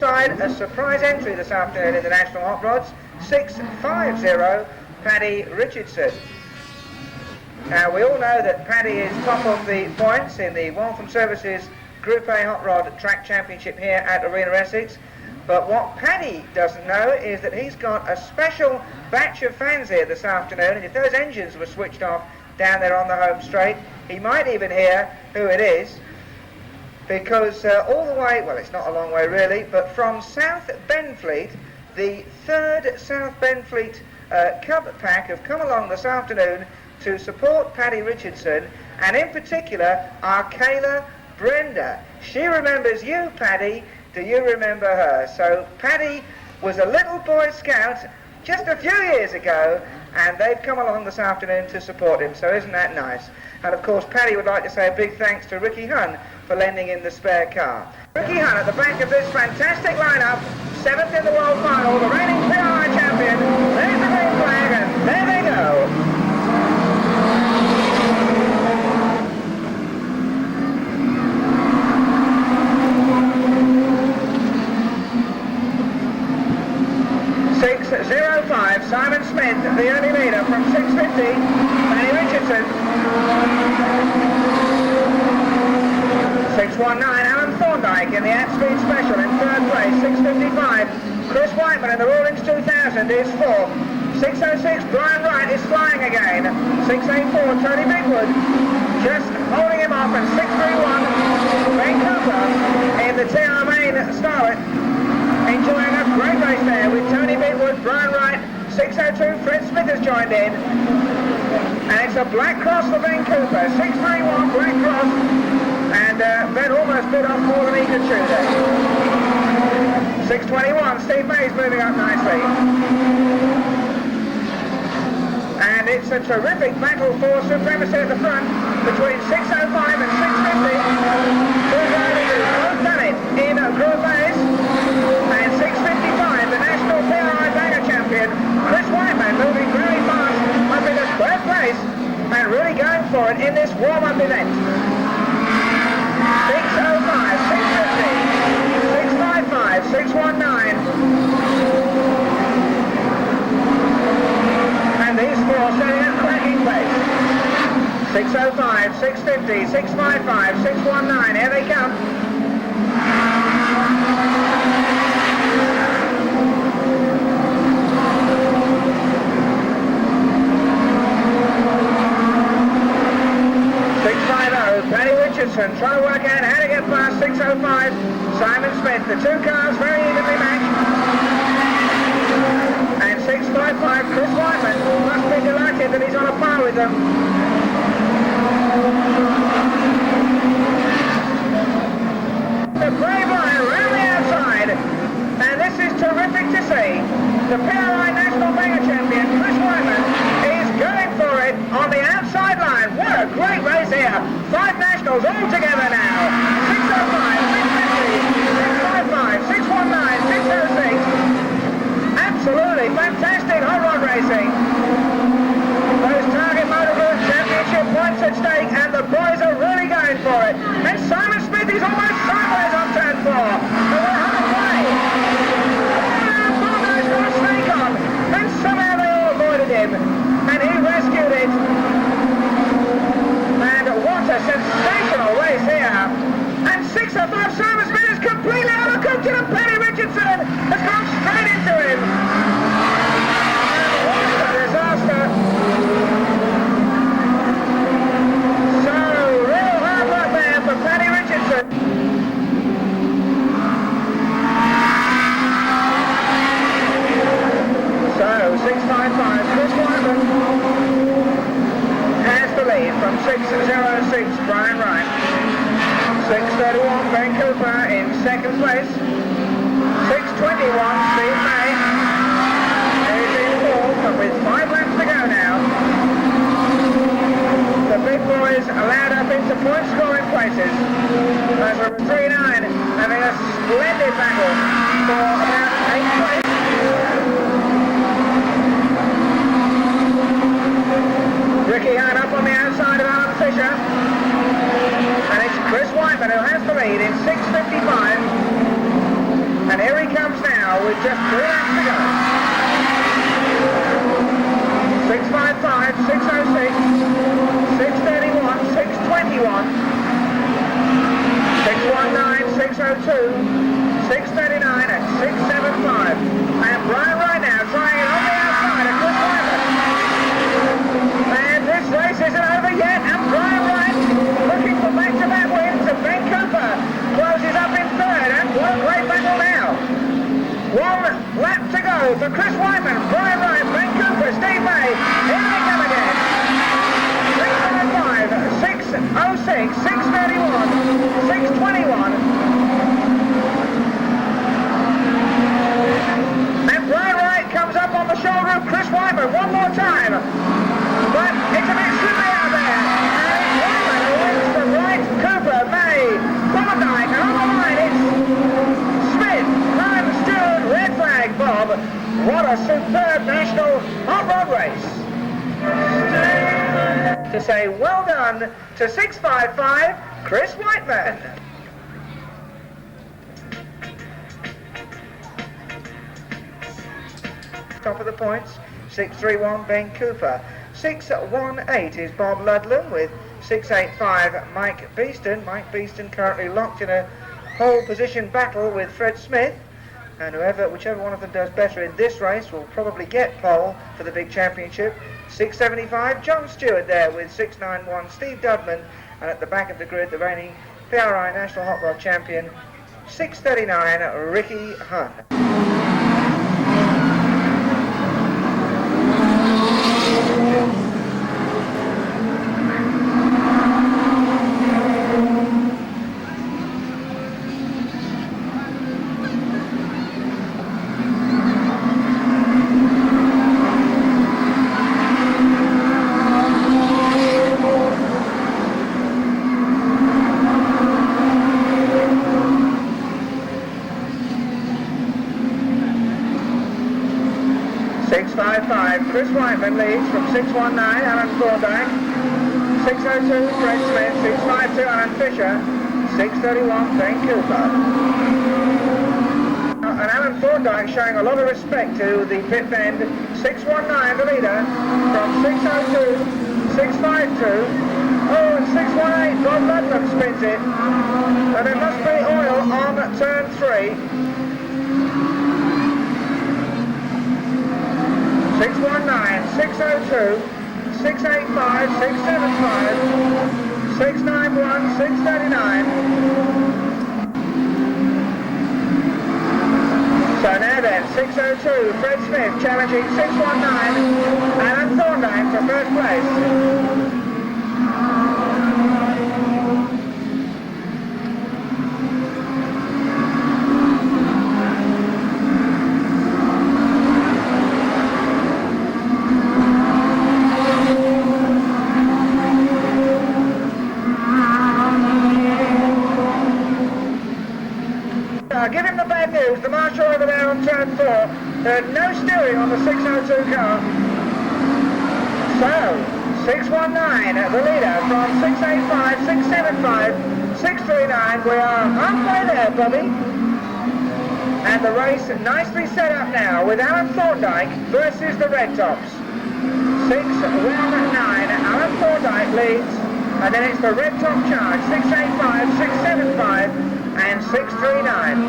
A surprise entry this afternoon in the National Hot Rods, 6.50, Paddy Richardson. Now we all know that Paddy is top of the points in the Waltham Services Group A Hot Rod Track Championship here at Arena Essex. But what Paddy doesn't know is that he's got a special batch of fans here this afternoon, and if those engines were switched off down there on the home straight, he might even hear who it is. Because all the way, well, it's not a long way really, but from South Benfleet, the third South Benfleet Cub pack have come along this afternoon to support Paddy Richardson, and in particular, our Kayla Brenda. She remembers you, Paddy. Do you remember her? So Paddy was a little Boy Scout just a few years ago, and they've come along this afternoon to support him, so isn't that nice? And of course Paddy would like to say a big thanks to Ricky Hunn for lending in the spare car. Ricky Hunn at the back of this fantastic lineup, 7th in the world final, the reigning PRI champion. There's the green flag, and there they go. .605, Simon Smith, the early leader from 650, Paddy Richardson. 619, Alan Thorndike in the at-speed special in third place. 655, Chris Whiteman in the Rawlings 2000 is fourth. 606, Brian Wright is flying again. 684, Tony Bigwood just holding him off, and 631, Ben Cooper in the TR Main Starlet, enjoying a great race there with Tony Bigwood, Brian Wright. 602, Fred Smith has joined in, and it's a black cross for Ben Cooper. 631, black cross, and Ben almost bit off more than he could chew there. 621, Steve May's moving up nicely. And it's a terrific battle for supremacy at the front between 605 and 650. Both done it in Group A's. And 655, the National PRI Banger champion, Chris Whiteman, moving very fast up in the third place and really going for it in this warm-up event. 605, 650, 655, 619. And these four setting a cracking pace. 605, 650, 655, 619, here they come. Paddy Richardson trying to work out how to get past 605. Simon Smith, the two cars very evenly matched. And 655, Chris Whiteman must be delighted that he's on a par with them. The brave line round the outside, and this is terrific to see. The PRI National Banger champion, Chris Whiteman, is going for it on the outside line. What a great race here. 5 nationals all together now. 605, 650, 655, 619, 606. Absolutely fantastic hot rod racing. Those Target Motor Group Championship points at stake, and the boys are really going for it. And Simon Smith is almost sideways on turn 4. But we're halfway. Four guys got a snake on, and somehow they all avoided him, and he rescued it. What a sensational race here. And 605, Simon Smith is completely overcooked him, and Paddy Richardson has gone straight into him. What a disaster. So, real hard luck there for Paddy Richardson. So, 655, Chris Whiteman has the lead from 606, Brian Wright. 631, Ben Cooper in second place. 621, Steve May is in fourth, but with 5 laps to go now. The big boys allowed up into point scoring places. As we're 3-9, having a splendid battle for about 8th place. Ricky Hunn up on the outside of Alan Fisher, and it's Chris Whiteman who has the lead in 655, and here now with just 3 laps to go. 655, 606, 631, 621, 619, 602, 639 and 675. And Brian right now trying it on the outside of Chris Whiteman. And this race isn't over yet, and Brian Wright looking for back-to-back wins, and Ben Cooper closes up in third, and what a great battle now. 1 lap to go for Chris Whiteman, Brian Wright, Ben Cooper, Steve May, here they come again. 605, 606, 631, 621. And Brian Wright comes up on the shoulder of Chris Whiteman one more time. But it's a bit slippery out there. And Whiteman wins for Wright, Cooper, May, Thorndike, and on the line it's Smith, Ryan, Steward, red flag, Bob. What a superb national hot rod race. To say well done to 655, Chris Whiteman. Top of the points, 631 Ben Cooper. 618 is Bob Ludlam with 685 Mike Beaston. Mike Beaston currently locked in a pole position battle with Fred Smith, and whichever one of them does better in this race will probably get pole for the big championship. 675 John Stewart there with 691 Steve Dudman, and at the back of the grid the reigning PRI National Hot Rod champion 639 Ricky Hunt. 655, Chris Whiteman leads from 619, Alan Thorndike, 602, Fred Smith, 652, Alan Fisher, 631, Ben Cooper. And Alan Thorndike showing a lot of respect to the pit bend. 619, the leader, from 602, 652, oh, and 618, Bob Ludlam spins it. And there must be oil on turn 3. 619, 602, 685, 675, 691, 639. So now then, 602, Fred Smith challenging 619, Alan Thorndike for first place. Give him the bad news, the marshal over there on turn 4. No steering on the 602 car. So, 619, the leader from 685, 675, 639. We are halfway there, Bobby. And the race nicely set up now with Alan Thorndike versus the Red Tops. 619, Alan Thorndike leads. And then it's the Red Top charge, 685, 675, and 639.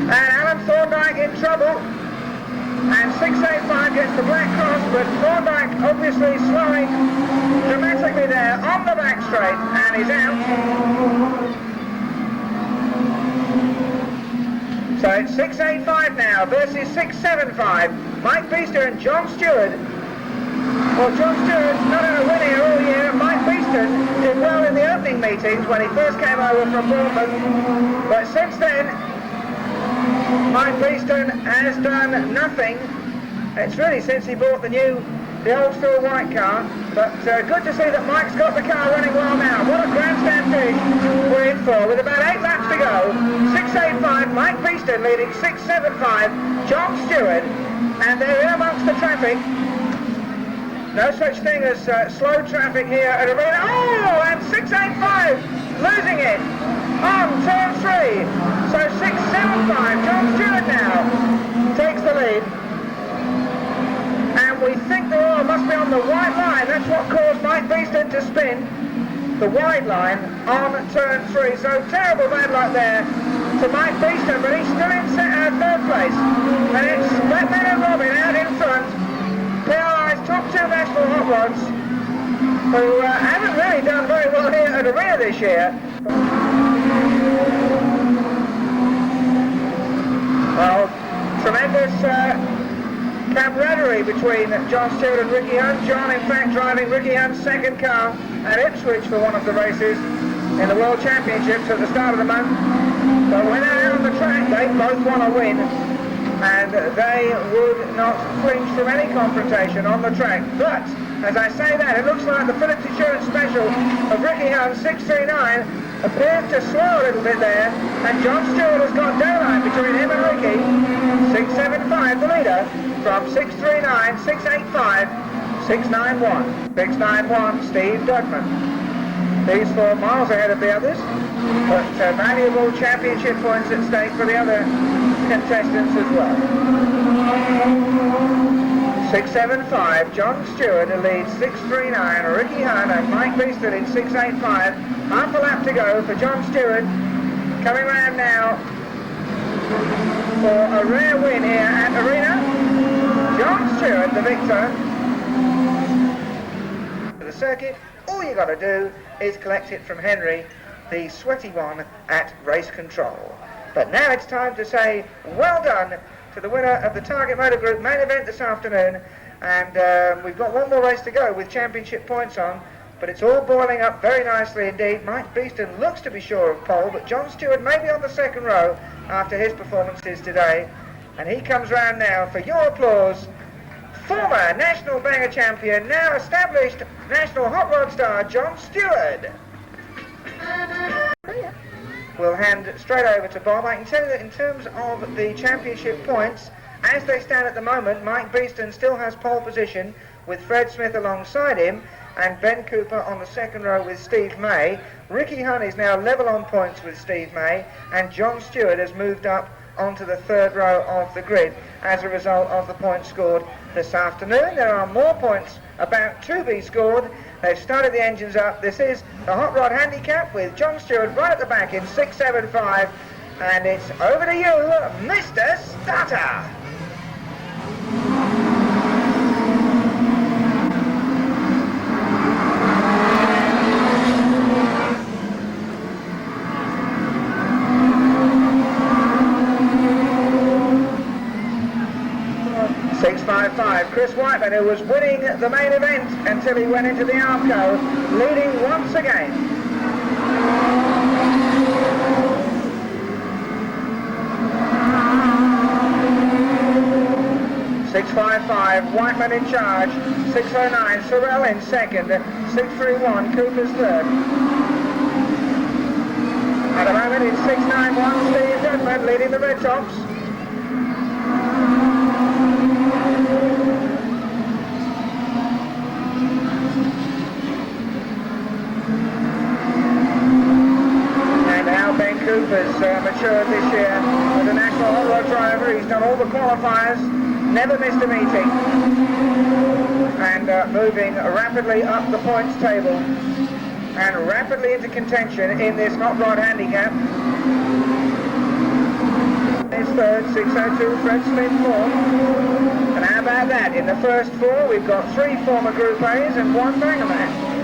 And Alan Thorndike in trouble. And 685 gets the black cross, but Thorndike obviously slowing dramatically there on the back straight, and he's out. So it's 685 now versus 675. Mike Beaston and John Stewart. Well, John Stewart's not had a win here all year. Mike Beaston did well in the opening meetings when he first came over from Bournemouth. But since then, Mike Beaston has done nothing. It's really since he bought the old school white car. But good to see that Mike's got the car running well now. What a grandstand finish we're in for with about 8 laps to go. 685, Mike Beaston leading 675, John Stewart. And they're in amongst the traffic. No such thing as slow traffic here at Arena. Oh, and 685 So 6.75, John Stewart now takes the lead. And we think the oil must be on the white line. That's what caused Mike Beaston to spin. The wide line on turn 3. So terrible bad luck there to Mike Beaston, but he's still in third place. And it's Whiteman and Robin out in front. PRI's top 2 national hot rods, who haven't really done very well here at Arena this year. Well, tremendous camaraderie between John Stewart and Ricky Hunt. John, in fact, driving Ricky Hunt's second car at Ipswich for one of the races in the World Championships at the start of the month. But when they're out on the track, they both want to win, and they would not flinch from any confrontation on the track. But as I say that, it looks like the Phillips Insurance Special of Ricky Hunt 639 appears to slow a little bit there, and John Stewart has got daylight between him and Ricky. 675 the leader from 639, 685, 691. 691 Steve Dugman. These 4 miles ahead of the others, but valuable championship points at stake for the other contestants as well. 675, John Stewart leads 639, Ricky Hunt and Mike Beaston in 685. Half a lap to go for John Stewart, coming round now for a rare win here at Arena. John Stewart, the victor. To the circuit, all you got to do is collect it from Henry, the sweaty one at race control. But now it's time to say well done to the winner of the Target Motor Group main event this afternoon, and we've got one more race to go with championship points on, but it's all boiling up very nicely indeed. Mike Beaston looks to be sure of pole, but John Stewart may be on the second row after his performances today, and he comes round now for your applause. Former National Banger Champion, now established National Hot Rod star, John Stewart. We'll hand straight over to Bob. I can tell you that in terms of the championship points, as they stand at the moment, Mike Beaston still has pole position with Fred Smith alongside him, and Ben Cooper on the second row with Steve May. Ricky Hunt is now level on points with Steve May, and John Stewart has moved up onto the third row of the grid as a result of the points scored this afternoon. There are more points about to be scored. They've started the engines up. This is the Hot Rod Handicap with John Stewart right at the back in 675, and it's over to you, Mr. Starter. Chris Whiteman, who was winning the main event until he went into the Armco, leading once again. .655, Whiteman in charge. 609, Sorrell in second. 631, Cooper's third. At the moment it's 691, Steve Dugman leading the Red Tops. Cooper's matured this year as a national hot rod driver. He's done all the qualifiers, never missed a meeting, and moving rapidly up the points table and rapidly into contention in this hot rod handicap. His third, 602, Fred Smith fourth. And how about that? In the first 4 we've got 3 former Group A's and 1 banger man.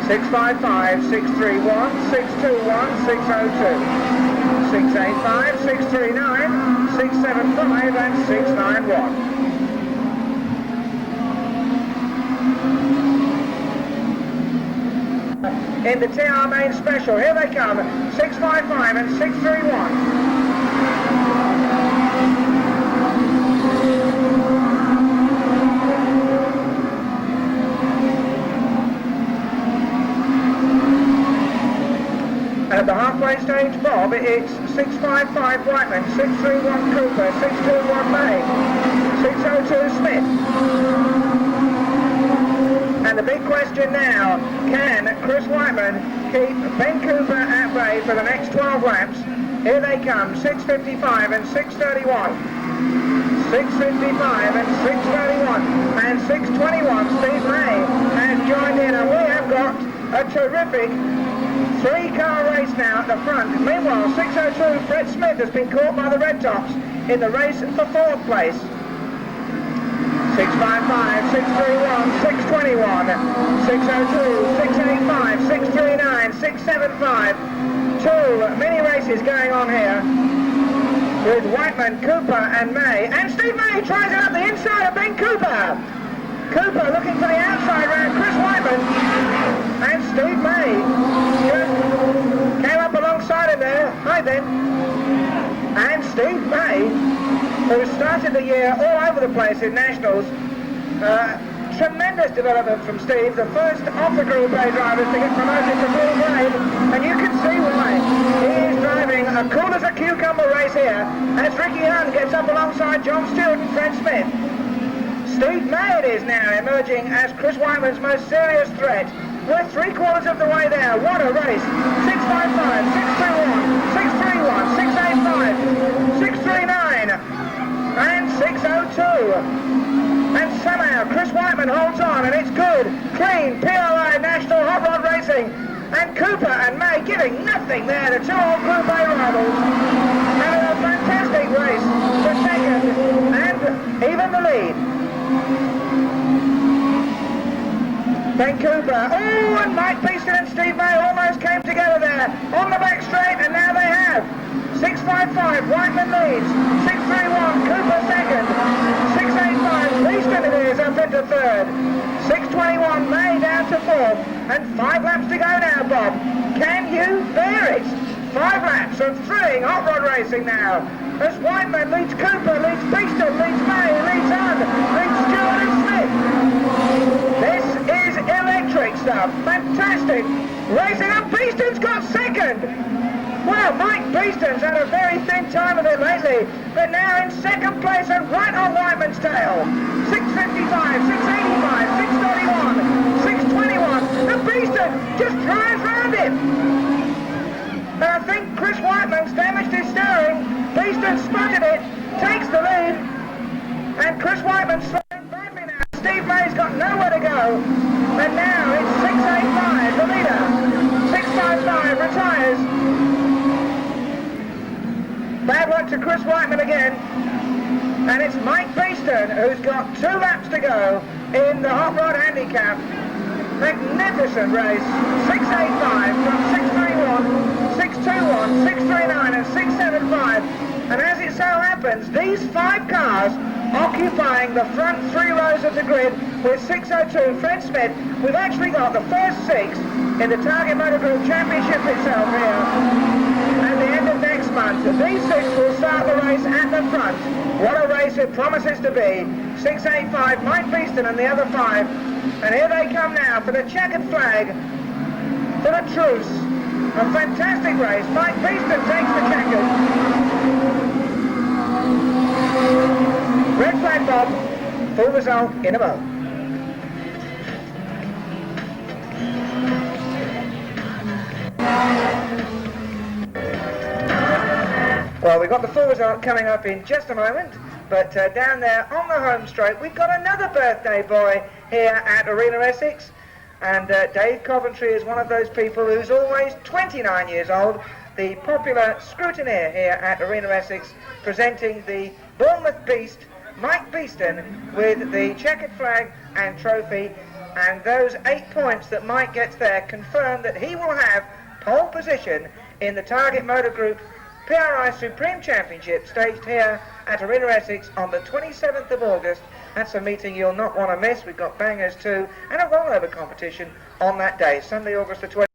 655, 631, 621, 602, 685, 639, 675 and 691. In the TR main special, here they come, 655 and 631. At the halfway stage, Bob, it's 655 Whiteman, 631 Cooper, 621 May, 602 Smith. And the big question now, can Chris Whiteman keep Ben Cooper at bay for the next 12 laps. Here they come, 6:55 and 6:31. 6:55 and 6:31 and 6:21. Steve May has joined in, and we have got a terrific three-car race now at the front. Meanwhile, 6:02, Fred Smith has been caught by the Red Tops in the race for fourth place. 6:55, 6:31, 6:21, 6:02, 6:85, 6:39, 6:75. Two mini races going on here with Whiteman, Cooper and May. And Steve May tries it up the inside of Ben Cooper. Cooper looking for the outside round Chris Whiteman. And Steve May came up alongside him there. Hi Ben. And Steve May, who started the year all over the place in Nationals. Tremendous development from Steve, the first of the Group A drivers to get promoted to full grade, and you can see why. He is driving a cool as a cucumber race here as Ricky Hunt gets up alongside John Stewart and Fred Smith. Steve May it is now emerging as Chris Whiteman's most serious threat. We're three-quarters of the way there. What a race. 6:55, 6:21, 6:31, 6:85, 6:39 and 6:02. And somehow Chris Whiteman holds on, and it's good, clean PRI National Hot Rod Racing. And Cooper and May giving nothing there to two old Group A rivals. Having a fantastic race for second and even the lead. Ben Cooper, oh, and Mike Beaston and Steve May almost came together there on the back straight, and now they have. 6:55, Whiteman leads. 6:31, Cooper second. 6:85, Beaston it is up into third. 6:21, May down to fourth. And 5 laps to go now, Bob. Can you bear it? 5 laps of thrilling hot rod racing now. As Whiteman leads Cooper, leads Beaston, leads May, leads Hunt, leads Stewart and Smith. This is electric stuff. Fantastic. Racing up, Beaston's got second. Well, Mike Beaston's had a very thin time of it lately, but now in second place and right on Whiteman's tail. 6:55, 6:85, 6:31, 6:21, and Beaston just drives round him. And I think Chris Whiteman's damaged his steering. Beaston spotted it, takes the lead, and Chris Whiteman's slowing badly now. Steve May's got nowhere to go, and now it's 6:85, the leader. 6:55 retires. Bad luck to Chris Whiteman again, and it's Mike Beaston who's got 2 laps to go in the Hot Rod Handicap. Magnificent race. 6:85 from 6:31, 6:21, 6:39 and 6:75. And as it so happens, these 5 cars occupying the front 3 rows of the grid with 6:02 Fred Smith. We've actually got the first 6 in the Target Motor Group Championship itself here at the end of next month. These 6 will start the race at the front. What a race it promises to be. 6:85 Mike Beaston and the other 5. And here they come now for the checkered flag, for the truce. A fantastic race. Mike Beaston takes the checkers. Red flag, Bob. Full result in a moment. Well, we've got the full result coming up in just a moment, but down there on the home straight, we've got another birthday boy here at Arena Essex, and Dave Coventry is one of those people who's always 29 years old, the popular scrutineer here at Arena Essex, presenting the Bournemouth Beast, Mike Beaston, with the checkered flag and trophy, and those 8 points that Mike gets there confirm that he will have pole position in the Target Motor Group PRI Supreme Championship staged here at Arena Essex on the 27th of August. That's a meeting you'll not want to miss. We've got bangers too, and a rollover competition on that day, Sunday, August the 20th.